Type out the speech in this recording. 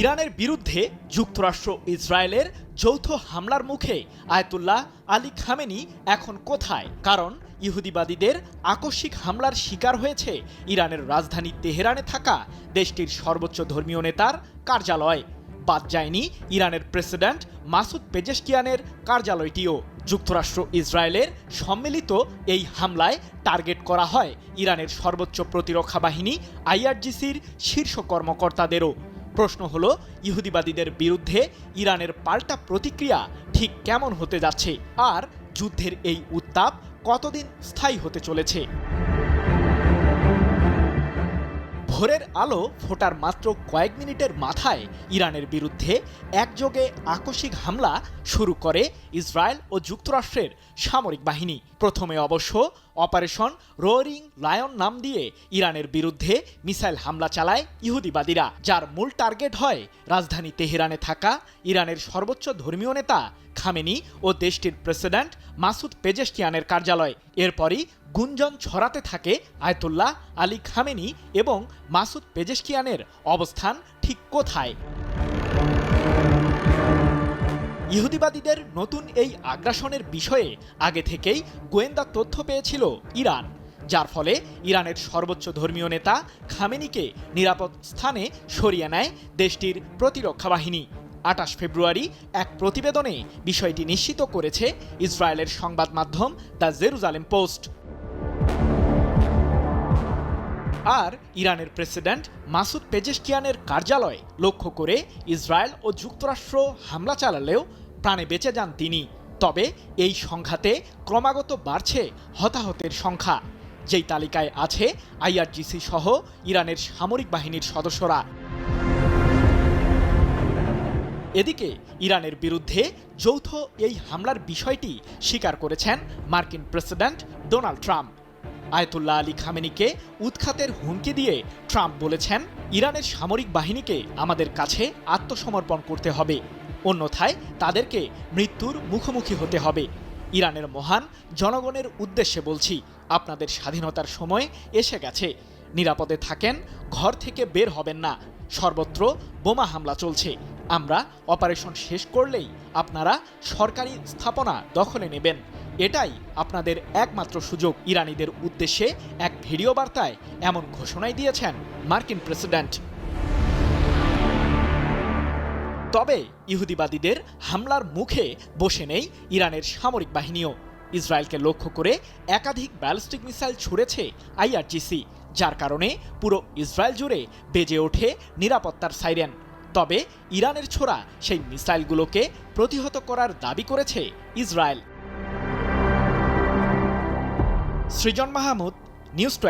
ইরানের বিরুদ্ধে যুক্তরাষ্ট্র ইসরায়েলের যৌথ হামলার মুখে আয়াতুল্লাহ আলী খামেনি এখন কোথায়? কারণ ইহুদিবাদীদের আকস্মিক হামলার শিকার হয়েছে ইরানের রাজধানী তেহরানে থাকা দেশটির সর্বোচ্চ ধর্মীয় নেতার কার্যালয়। বাদ যায়নি ইরানের প্রেসিডেন্ট মাসুদ পেজেশকিয়ানের কার্যালয়টিও। যুক্তরাষ্ট্র ইসরায়েলের সম্মিলিত এই হামলায় টার্গেট করা হয় ইরানের সর্বোচ্চ প্রতিরক্ষা বাহিনী আইআরজিসির শীর্ষ কর্মকর্তাদেরও। প্রশ্ন হলো, ইহুদিবাদীদের বিরুদ্ধে ইরানের পাল্টা প্রতিক্রিয়া ঠিক কেমন হতে যাচ্ছে, আর যুদ্ধের এই উত্তাপ কতদিন স্থায়ী হতে চলেছে? ভোরের আলো ফোটার মাত্র কয়েক মিনিটের মাথায় ইরানের বিরুদ্ধে একযোগে আকস্মিক হামলা শুরু করে ইসরায়েল ও যুক্তরাষ্ট্রের সামরিক বাহিনী। প্রথমে অবশ্য অপারেশন রোয়ারিং লায়ন নাম দিয়ে ইরানের বিরুদ্ধে মিসাইল হামলা চালায় ইহুদিবাদীরা, যার মূল টার্গেট হয় রাজধানী তেহরানে থাকা ইরানের সর্বোচ্চ ধর্মীয় নেতা খামেনি ও দেশটির প্রেসিডেন্ট মাসুদ পেজেশকিয়ানের কার্যালয়। এরপরই গুঞ্জন ছড়াতে থাকে আয়াতুল্লাহ আলী খামেনি এবং মাসুদ পেজেশকিয়ানের অবস্থান ঠিক কোথায়। ইহুদিবাদীদের নতুন এই আগ্রাসনের বিষয়ে আগে থেকেই গোয়েন্দা তথ্য পেয়েছিল ইরান, যার ফলে ইরানের সর্বোচ্চ ধর্মীয় নেতা খামেনিকে নিরাপদ স্থানে সরিয়ে নেয় দেশটির প্রতিরক্ষা বাহিনী। 28 ফেব্রুয়ারি এক প্রতিবেদনে বিষয়টি নিশ্চিত করেছে ইসরায়েলের সংবাদ মাধ্যম দ্য জেরুজালেম পোস্ট। আর ইরানের প্রেসিডেন্ট মাসুদ পেজেশকিয়ানের কার্যালয় লক্ষ্য করে ইসরায়েল ও যুক্তরাষ্ট্র হামলা চালালেও প্রাণে বেঁচে যান তিনি। তবে এই সংঘাতে ক্রমাগত বাড়ছে হতাহতের সংখ্যা, যেই তালিকায় আছে আইআরজিসি সহ ইরানের সামরিক বাহিনীর সদস্যরা। এদিকে ইরানের বিরুদ্ধে যৌথ এই হামলার বিষয়টি স্বীকার করেছেন মার্কিন president Donald Trump. Ayatollah Ali খামেনিকে উৎখাতের হুমকি দিয়ে ট্রাম্প বলেছেন, ইরানের সামরিক বাহিনীকে আমাদের কাছে আত্মসমর্পণ করতে হবে, অন্যথায় তাদেরকে মৃত্যুর মুখোমুখি হতে হবে। ইরানের মহান জনগণের উদ্দেশ্যে বলছি, আপনাদের স্বাধীনতার সময় এসে গেছে। নিরাপদে থাকেন, ঘর থেকে বের হবেন না। সর্বত্র বোমা হামলা চলছে। আমরা অপারেশন শেষ করলেই আপনারা সরকারি স্থাপনা দখলে নেবেন। এটাই আপনাদের একমাত্র সুযোগ। ইরানিদের উদ্দেশ্যে এক ভিডিও বার্তায় এমন ঘোষণাই দিয়েছেন মার্কিন প্রেসিডেন্ট। তবে ইহুদিবাদীদের হামলার মুখে বসে নেই ইরানের সামরিক বাহিনীও। ইসরায়েলকে লক্ষ্য করে একাধিক ব্যালিস্টিক মিসাইল ছুড়েছে আইআরজিসি, যার কারণে পুরো ইসরায়েল জুড়ে বেজে ওঠে নিরাপত্তার সাইরেন। তবে ইরানের ছোড়া সেই মিসাইলগুলোকে প্রতিহত করার দাবি করেছে ইসরায়েল। সৃজন মাহমুদ, নিউজ